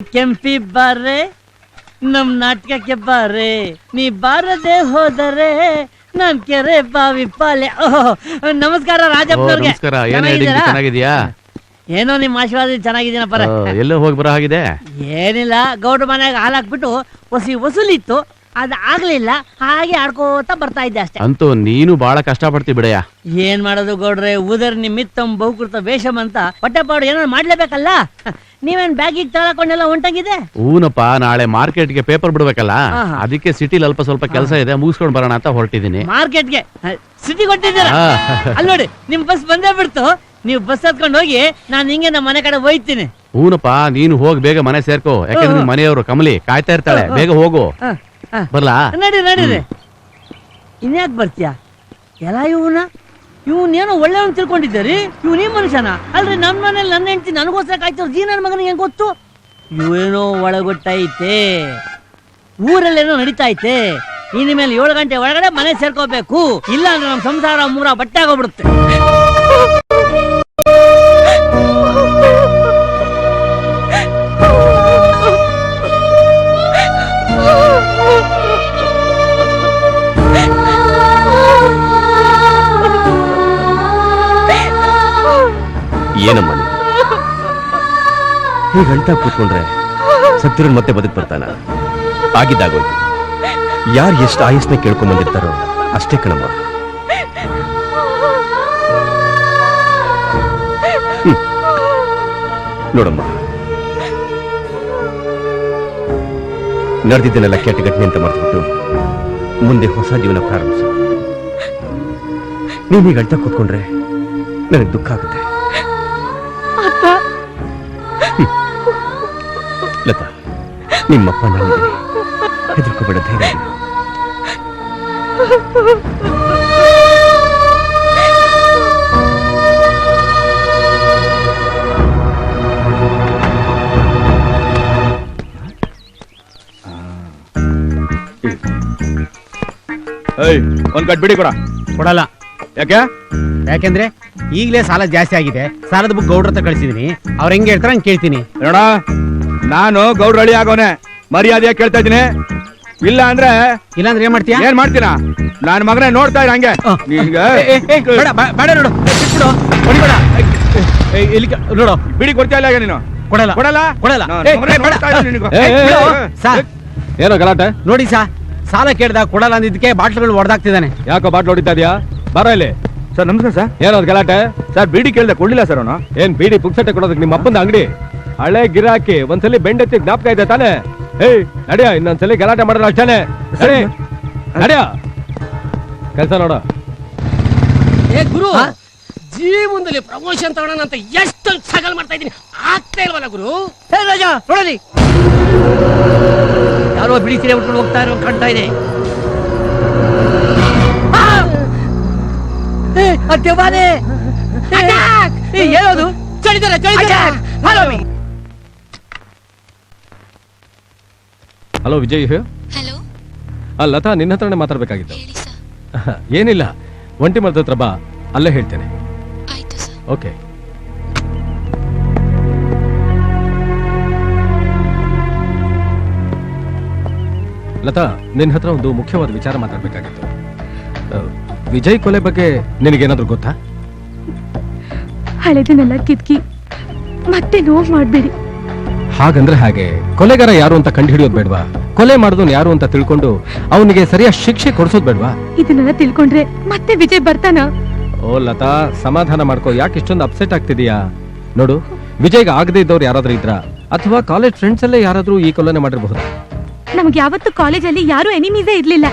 ಕೆಂಪಿ ಬಾರೆ ನಮ್ ನಾಟಕಕ್ಕೆ ಬಾರೆ, ನೀ ಬಾರದೆ ಹೋದರೆ ನಾನ್ ಕೆರೆ ಬಾವಿ ಪಾಲೆ. ನಮಸ್ಕಾರ ರಾಜಪ್ಪನವ್ರಿಗೆ. ಚೆನ್ನಾಗಿದ್ಯಾ? ಏನೋ ನಿಮ್ ಆಶೀರ್ವಾದ ಚೆನ್ನಾಗಿದ್ದೀನಪ್ಪ. ಎಲ್ಲೋ ಹೋಗಿ ಬರೋ ಹಾಗಿದೆ? ಏನಿಲ್ಲ, ಗೌಡ್ರ ಮನೆಯಾಗ ಹಾಲು ಹಾಕ್ಬಿಟ್ಟು ವಸೂಲಿತ್ತು, ಅದ್ ಆಗ್ಲಿಲ್ಲ, ಹಾಗೆ ಆಡ್ಕೋತಾ ಬರ್ತಾ ಇದ್ದೆ ಅಷ್ಟೇ. ಅಂತೂ ನೀನು ಬಹಳ ಕಷ್ಟ ಪಡ್ತಿ ಬಿಡಯ್ಯ. ಏನ್ ಮಾಡೋದು ಗೌಡ್ರೆ, ಉದರ್ ನಿಮಿತ್ತಂ ಬಹುಕೃತ ವೇಷಂ ಅಂತ ಹೊಟ್ಟೆಪಾಡು ಏನಾದ್ರು ಮಾಡ್ಲೇಬೇಕಲ್ಲ. ನೀವೇನ್ ಬ್ಯಾಗಿಗೆ ತಗೊಳ್ಕೊಂಡೆಲ್ಲ ಹೊಂಟಂಗಿದೆ? ಊನಪ್ಪ, ನಾಳೆ ಮಾರ್ಕೆಟ್ಗೆ ಪೇಪರ್ ಬಿಡ್ಬೇಕಲ್ಲ, ಅದಕ್ಕೆ ಸಿಟಿಲಿ ಅಲ್ಪ ಸ್ವಲ್ಪ ಕೆಲಸ ಇದೆ, ಮುಗಿಸ್ಕೊಂಡ್ ಬರೋಣ ಅಂತ ಹೊರಟಿದ್ದೀನಿ. ಮಾರ್ಕೆಟ್ಗೆ ಸಿಟಿ ಕೊಟ್ಟಿದ್ದೀರಾ? ಅಲ್ಲಿ ನೋಡಿ, ನಿಮ್ ಬಸ್ ಬಂದೇ ಬಿಡ್ತು. ನೀವು ಬಸ್ ಹತ್ಕೊಂಡು ಹೋಗಿ, ನಾನು ಹಿಂಗೆ ನಮ್ಮ ಮನೆ ಕಡೆ ಹೋಯ್ತೀನಿ. ಊನಪ್ಪ, ನೀನು ಹೋಗಿ ಬೇಗ ಮನೆ ಸೇರ್ಕೋ, ಯಾಕಂದ್ರೆ ಮನೆಯವರು ಕಮಲಿ ಕಾಯ್ತಾ ಇರ್ತಾಳೆ. ಬೇಗ ಹೋಗು. ಬರ್ಲಾ? ನಡೀರಿ. ಇನ್ಯಾಕ್ ಬರ್ತೀಯ? ಎಲ್ಲ ಇವನೇನೋ ಒಳ್ಳೆಯವನ್ ತಿಳ್ಕೊಂಡಿದ್ದೀರಿ. ಇವನೇ ಮನುಷ್ಯನ ಅಲ್ರಿ? ನಮ್ಮ ಮನೇಲಿ ನನ್ನ ಹೆಂಡತಿ ನನಗೋಸ್ಕರ ಕಾಯ್ತಿರೋ ಜೀ ನನ್ನ ಮಗನಿಗೆ ಹೆಂಗ್ ಗೊತ್ತು? ಇವೇನೋ ಒಳಗೊಟ್ಟೈತೆ, ಊರಲ್ಲೇನೋ ನಡೀತಾ ಐತೆ. ಇನ್ಮೇಲೆ 7 ಗಂಟೆ ಒಳಗಡೆ ಮನೆ ಸೇರ್ಕೋಬೇಕು, ಇಲ್ಲ ಅಂದ್ರೆ ನಮ್ಮ ಸಂಸಾರ ಮೂರ ಬಟ್ಟೆ ಆಗೋಗ್ಬಿಡುತ್ತೆ. ಏನಮ್ಮ ಹೀಗೆ ಅಳ್ತಾ ಕೂತ್ಕೊಂಡ್ರೆ ಸತ್ತಿರನ್ ಮತ್ತೆ ಬದುಕ್ ಬರ್ತಾನ? ಆಗಿದ್ದಾಗೋಯ್ತು. ಯಾರು ಎಷ್ಟು ಆಯಸ್ನ ಕೇಳ್ಕೊಂಡ್ ಬಂದಿರ್ತಾರೋ ಅಷ್ಟೇ ಕಣಮ್ಮ. ನೋಡಮ್ಮ, ನಡೆದಿದ್ದನ್ನೆಲ್ಲ ಕೆಟ್ಟ ಘಟನೆ ಅಂತ ಮರೆತುಬಿಟ್ಟು ಮುಂದೆ ಹೊಸ ಜೀವನ ಪ್ರಾರಂಭಿಸು. ನೀನೀಗ ಅಳ್ತಾ ಕೂತ್ಕೊಂಡ್ರೆ ನನಗೆ ದುಃಖ ಆಗುತ್ತೆ. ಲತಾ, ನಿಮ್ಮಪ್ಪ ನಾನಿದ್ದೀನಿ, ಹೆದರ್ಕೋಬೇಡ, ಧೈರ್ಯ. ಒಂದ್ ಕಟ್ ಬಿಡಿ ಕೊಡಲ್ಲ. ಯಾಕೆ? ಯಾಕೆಂದ್ರೆ ಈಗಲೇ ಸಾಲ ಜಾಸ್ತಿ ಆಗಿದೆ. ಸಾಲದ ಬುಕ್ ಗೌಡ್ರ ಹತ್ರ ಕಳಿಸಿದೀನಿ. ಅವ್ರ ಹೆಂಗೆ ಹೇಳ್ತಾರ ಹಂಗೆ ಕೇಳ್ತೀನಿ. ನೋಡ, ನಾನು ಗೌಡ್ರ ಹಳಿ ಆಗೋನೆ, ಮರ್ಯಾದೆಯಾಗಿ ಕೇಳ್ತಾ ಇದ್ದೀನಿ. ಇಲ್ಲಾಂದ್ರೆ ಏನ್ ಮಾಡ್ತೀಯಾ? ಏನ್ ಮಾಡ್ತೀರಾ? ನಾನ್ ಮಗನೇ ನೋಡ್ತಾ ಇರ ಹಂಗೆ. ಬೇಡ ನೋಡು, ಹೊಡಿಬೇಡ. ನೋಡು, ಬಿಡಿ ಕೊಡ್ತಾ ಇಲ್ಲ ನೀನು. ಕೊಡಲ್ಲ ಕೊಡಲ್ಲ ಕೊಡಲ್ಲ. ಏನೋ ಗಲಾಟೆ? ನೋಡಿ ಸಾಲ ಕೇಳ್ದ ಕೊಡಲ್ಲ ಅಂದಿದ್ದಕ್ಕೆ ಬಾಟ್ಲುಗಳು ಹೊಡೆದಾಗ್ತಿದ್ದಾನೆ. ಯಾಕೋ ಬಾಟ್ಲು ಹೊಡಿತಾ ಇದೆಯಾ? ಬರ ಇಲ್ಲಿ. ಸರ್ ನಮಸ್ಕಾರ ಸರ್. ಏನೋ ಗಲಾಟೆ? ಸರ್ ಬೀಡಿ ಕೇಳ್ದೆ ಕೊಡ್ಲಿಲ್ಲ ಸರ್ ಅವನು. ಏನ್ ಬೀಡಿ ಪುಕ್ಸಟ್ಟೆ ಕೊಡೋದಕ್ಕೆ ನಿಮ್ಮ ಅಪ್ಪಂದ ಅಂಗಡಿ? ಹಳೆ ಗಿರಾಕಿ, ಒಂದ್ಸಲಿ ಬೆಂಡೆತ್ತಿ ಜ್ಞಾಪಕ ಇದೆ ತಾನೆ? ಏಯ್ ನಡಿಯ, ಇನ್ನೊಂದ್ಸಲಿ ಗಲಾಟೆ ಮಾಡಿದ್ರೆ ಅಷ್ಟೇನೆ. ಸರಿ ನಡಿಯ, ಕೆಲಸ ನೋಡ. ಏ ಗುರು, ಜೀವನದಲ್ಲಿ ಪ್ರಮೋಷನ್ ತಗೊಳ್ಳೋಣ ಅಂತ ಎಷ್ಟೊಂದು ಸಗಲ್ ಮಾಡ್ತಾ ಇದ್ದೀನಿ, ಆಗ್ತಾ ಇಲ್ವಲ್ಲ ಗುರು. ಹೇ ರಾಜ, ನೋಡಲಿ, ಯಾರೋ ಬಿಡಿ ಸೀರೆ ಉಟ್ಕೊಂಡು ಹೋಗ್ತಾ ಇರೋ ಕಾಣ್ತಾ ಇದೆ. ಏನದು? ಹಲೋ ವಿಜಯ್. ಹಲೋ. ಲತಾ, ನಿನ್ನ ಹತ್ರನೇ ಮಾತಾಡ್ಬೇಕಾಗಿತ್ತು. ಏನಿಲ್ಲ, ಒಂಟಿ ಮರದ ಹತ್ರ ಬಾ, ಅಲ್ಲೇ ಹೇಳ್ತೇನೆ. ಆಯ್ತು ಸರ್. ಓಕೆ. ಲತಾ, ನಿನ್ನ ಹತ್ರ ಒಂದು ಮುಖ್ಯವಾದ ವಿಚಾರ ಮಾತಾಡ್ಬೇಕಾಗಿತ್ತು. ವಿಜಯ್ ಕೊಲೆ ಬಗ್ಗೆ ನಿನಗೇನಾದ್ರೂ ಗೊತ್ತಾ? ಹಳೆದನ್ನೆಲ್ಲ ಕಿತ್ಕಿ ಮತ್ತೆ ನೋವು ಮಾಡಬೇಡಿ. ಹಾಗಂದ್ರೆ ಹಾಗೆ, ಕೊಲೆಗಾರ ಯಾರು ಅಂತ ಕಂಡು ಹಿಡಿಯೋದು ಬೇಡ್ವಾ? ಕೊಲೆ ಮಾಡಿದವನು ಯಾರು ಅಂತ ತಿಳ್ಕೊಂಡು ಅವನಿಗೆ ಸರಿಯಾದ ಶಿಕ್ಷೆ ಕೊಡಿಸೋದು ಬೇಡ್ವಾ? ಇದನ್ನೆಲ್ಲ ತಿಳ್ಕೊಂಡ್ರೆ ಮತ್ತೆ ವಿಜಯ್ ಬರ್ತಾನ? ಓ ಲತಾ, ಸಮಾಧಾನ ಮಾಡ್ಕೋ. ಯಾಕೆ ಇಷ್ಟೊಂದು ಅಪ್ಸೆಟ್ ಆಗ್ತಿದೀಯಾ? ನೋಡು, ವಿಜಯ್ಗೆ ಆಗದೆ ಇದ್ದವ್ರು ಯಾರಾದ್ರೂ ಇದ್ರ, ಅಥವಾ ಕಾಲೇಜ್ ಫ್ರೆಂಡ್ಸ್ ಅಲ್ಲೇ ಯಾರಾದ್ರೂ ಈ ಕೊಲೆನ ಮಾಡಿರಬಹುದು. ನಮ್ಗೆ ಯಾವತ್ತು ಕಾಲೇಜಲ್ಲಿ ಯಾರು ಎನಿಮೀಸೇ ಇರ್ಲಿಲ್ಲ.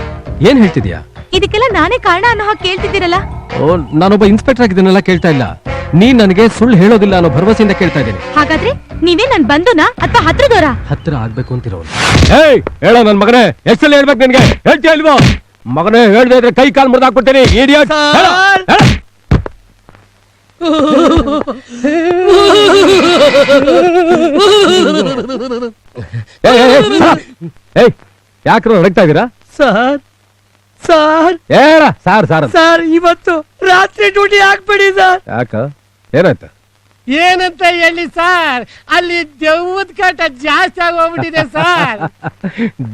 ಏನ್ ಹೇಳ್ತಿದ್ಯಾ? ಇದಕ್ಕೆಲ್ಲ ನಾನೇ ಕಾರಣ ಅನ್ನೋ ಹಾಗೆ ಕೇಳ್ತಿದ್ದೀರಲ್ಲ. ಓ, ನಾನೊಬ್ಬ ಇನ್ಸ್ಪೆಕ್ಟರ್ ಆಗಿದ್ದನ್ನೆಲ್ಲ ಕೇಳ್ತಾ ಇಲ್ಲ. ನೀನ್ ನನಗೆ ಸುಳ್ಳು ಹೇಳೋದಿಲ್ಲ ಅನ್ನೋ ಭರವಸೆಯಿಂದ ಕೇಳ್ತಾ ಇದ್ದೀನಿ. ಹಾಗಾದ್ರೆ ನೀವೇ ನನ್ ಬಂಧುನಾ ಅಥವಾ ಹತ್ರದವರ? ಹತ್ರ ಆಗ್ಬೇಕು ಅಂತಿರೋನು. ಏಯ್ ಹೇಳೋ ನನ್ ಮಗನೇ, ಎಷ್ಟೆಲ್ಲ ಹೇಳ್ಬೇಕು ನಿನ್ಗೆ? ಹೇಳ್ತೀಯ ಇಲ್ವೋ? ಮಗನೇ, ಹೇಳ್ದೆ ಇದ್ರೆ ಕೈ ಕಾಲು ಮುರಿದಾಕ್ಬಿಡ್ತೇನೆ. ಇಡಿಯಟ್. ಯಾಕ್ರ ನಡಕ್ತಾ ಇದೀರಾ? ಸರ್ ಸರ್ ಹೇಳ. ಸಾರ್ ಸಾರ್ ಸರ್, ಇವತ್ತು ರಾತ್ರಿ ಡ್ಯೂಟಿ ಹಾಕ್ಬೇಡಿ ಸರ್. ಯಾಕ? ಏನಾಯ್ತು? ಏನಂತ ಹೇಳಿ ಸರ್, ಅಲ್ಲಿ ದೆವ್ವದ ಕಾಟ ಜಾಸ್ತಿ ಆಗೋಗ್ಬಿಟ್ಟಿದೆ ಸರ್.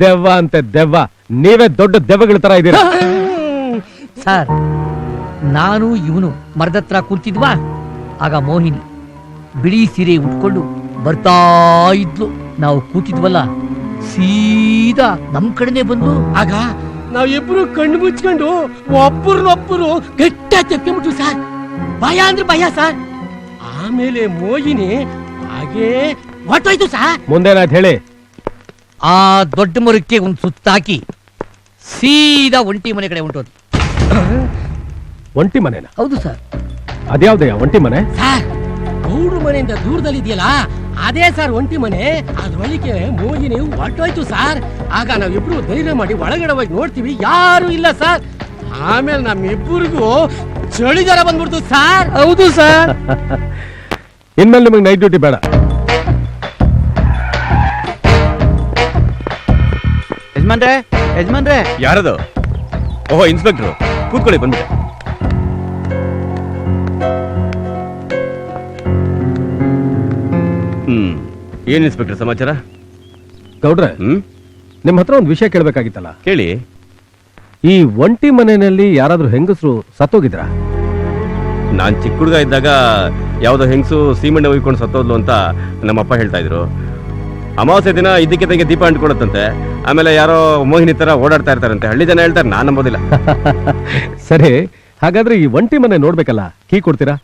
ದೆವ್ವ ಅಂತೆ ದೆವ್ವ, ನೀವೇ ದೊಡ್ಡ ದೆವ್ವಗಳ ತರ ಇದ್ದೀರಾ. ಸರ್, ನಾನು ಇವನು ಮರದತ್ರ ಕೂತಿದ್ವಾ, ಆಗ ಮೋಹಿನಿ ಬಿಳಿ ಸೀರೆ ಉಟ್ಕೊಂಡು ಬರ್ತಾ ಇದ್ಲು. ನಾವು ಕೂತಿದ್ವಲ್ಲ, ಸೀದಾ ನಮ್ ಕಡೆನೆ ಬಂದು ಆಗ ನಾವಿಬ್ರು ಕಣ್ಣು ಮುಚ್ಕೊಂಡು ಒಬ್ಬರನ್ನೊಬ್ಬರು ಗಟ್ಟ ತೆಪ್ಪಿಬಿಟ್ರು ಸರ್. ಭಯ ಅಂದ್ರೆ ಭಯ ಸರ್. ಆಮೇಲೆ ಮೋಹಿನಿ ಹಾಗೆ ಹೊಟ್ಟೋಯ್ತು ಸರ್. ಮುಂದೇನಾಯ್ತು ಹೇಳಿ. ಆ ದೊಡ್ಡ ಮರಕ್ಕೆ ಒಂದು ಸುತ್ತಾಕಿ ಸೀದಾ ಒಂಟಿ ಮನೆ ಕಡೆ ಹೊಂಟೋದು. ಒಂಟಿ ಮನೆನ? ಹೌದು ಸರ್. ಅದ್ಯಾವ್ದಯ್ಯ ಒಂಟಿ ಮನೆ? ಸರ್, ಗೌಡ್ರ ಮನೆಯಿಂದ ದೂರದಲ್ಲಿ ಇದೆಯಲ್ಲ, ಅದೇ ಸರ್ ಒಂಟಿ ಮನೆ. ಅದ್ರೊಳಗೆ ಮೋಹಿನಿ ಹೊಟ್ಟೋಯ್ತು ಸರ್. ಆಗ ನಾವಿಬ್ರು ಧೈರ್ಯ ಮಾಡಿ ಒಳಗಡೆ ಹೋಗಿ ನೋಡ್ತೀವಿ, ಯಾರು ಇಲ್ಲ ಸರ್. ಆಮೇಲೆ ನಮ್ಮಿಬ್ಬರಿಗೂ ಚಳಿ ಜ್ವರ ಬಂದ್ಬಿಡ್ತು ಸರ್. ಹೌದು ಸರ್. ಇನ್ಮೇಲೆ ನಿಮಗೆ ನೈಟ್ ಡ್ಯೂಟಿ ಬೇಡ. ಯಜಮಾನ್ರೆ ಯಾರದು? ಓಹೋ, ಇನ್ಸ್ಪೆಕ್ಟ್ರು. ಕೂತ್ಕೊಳ್ಳಿ, ಬಂದ್ಬಿಟ್ಟೆ. ಏನ್ ಇನ್ಸ್ಪೆಕ್ಟರ್ ಸಮಾಚಾರ? ಗೌಡ್ರೆ, ನಿಮ್ ಹತ್ರ ಒಂದು ವಿಷಯ ಕೇಳ್ಬೇಕಾಗಿತ್ತಲ್ಲ. ಕೇಳಿ. ಈ ಒಂಟಿ ಮನೆಯಲ್ಲಿ ಯಾರಾದ್ರೂ ಹೆಂಗಸರು ಸತ್ತೋಗಿದ್ರಾ? ನಾನ್ ಚಿಕ್ಕ ಹುಡುಗ ಇದ್ದಾಗ ಯಾವ್ದೋ ಹೆಂಗಸು ಸೀಮೆಣ್ಣೆ ಉಯ್ಕೊಂಡು ಸತ್ತೋದ್ಲು ಅಂತ ನಮ್ಮಪ್ಪ ಹೇಳ್ತಾ ಇದ್ರು. ಅಮಾವಾಸ್ಯೆ ದಿನ ಇದಕ್ಕೆ ದೀಪ ಅಂಟ್ಕೊಡತ್ತಂತೆ. ಆಮೇಲೆ ಯಾರೋ ಮೋಹಿನಿ ತರ ಓಡಾಡ್ತಾ ಇರ್ತಾರಂತೆ. ಹಳ್ಳಿ ಜನ ಹೇಳ್ತಾರೆ, ನಾನ್ ನಂಬೋದಿಲ್ಲ. ಸರಿ, ಹಾಗಾದ್ರೆ ಈ ಒಂಟಿ ಮನೆ ನೋಡ್ಬೇಕಲ್ಲ, ಕೀ ಕೊಡ್ತೀರಾ?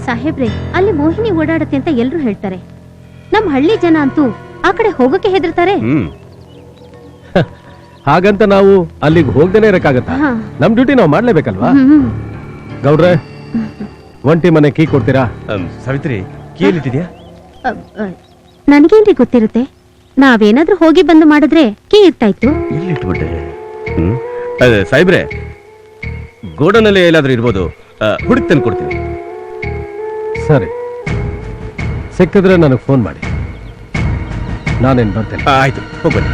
ಸಾಹೇಬ್ರೆ, ಅಲ್ಲಿ ಮೋಹಿನಿ ಓಡಾಡತ್ತೆ ಅಂತ ಎಲ್ರು ಹೇಳ್ತಾರೆ. ನಮ್ ಹಳ್ಳಿ ಜನ ಅಂತೂ ಆ ಕಡೆ ಹೋಗಕ್ಕೆ ಹೆದರ್ತಾರೆ. ಹಾಗಂತ ನಾವು ಅಲ್ಲಿಗೆ ಹೋಗ್ದೇನೆ ಇರಕ್ಕಾಗತ್ತಾ? ಹಾ. ನಮ್ ಡ್ಯೂಟಿ ನಾವು ಮಾಡ್ಲೇಬೇಕಲ್ವಾ? ಹ್ಮ್. ಗೌಡ್ರೆ, ಒಂಟಿ ಮನೆ ಕೀ ಕೊಡ್ತೀರಾ? ಸಾವಿತ್ರಿ, ಕೀ ಎಲ್ಲಿಟ್ಟಿದ್ಯಾ? ನನ್ಗೇನ್ರಿ ಗೊತ್ತಿರುತ್ತೆ? ನಾವೇನಾದ್ರೂ ಹೋಗಿ ಬಂದು ಮಾಡಿದ್ರೆ ಕೀ ಇರ್ತಾ ಇತ್ತು. ಎಲ್ಲಿಟ್ಬಿಟ್ಟೆ? ಅದೇ ಸಾಹೇಬ್ರೆ, ಗೋಡನಲ್ಲಿ ಎಲ್ಲಾದ್ರೂ ಇರ್ಬೋದು. ಹುಡುಕ್ ತಂದು ಕೊಡ್ತೀನಿ. ಸರಿ, ಸಿಕ್ಕಿದ್ರೆ ನನಗೆ ಫೋನ್ ಮಾಡಿ, ನಾನೇನ್ ಬರ್ತೇನೆ. ಆಯ್ತು, ಹೋಗ್ಬನ್ನಿ.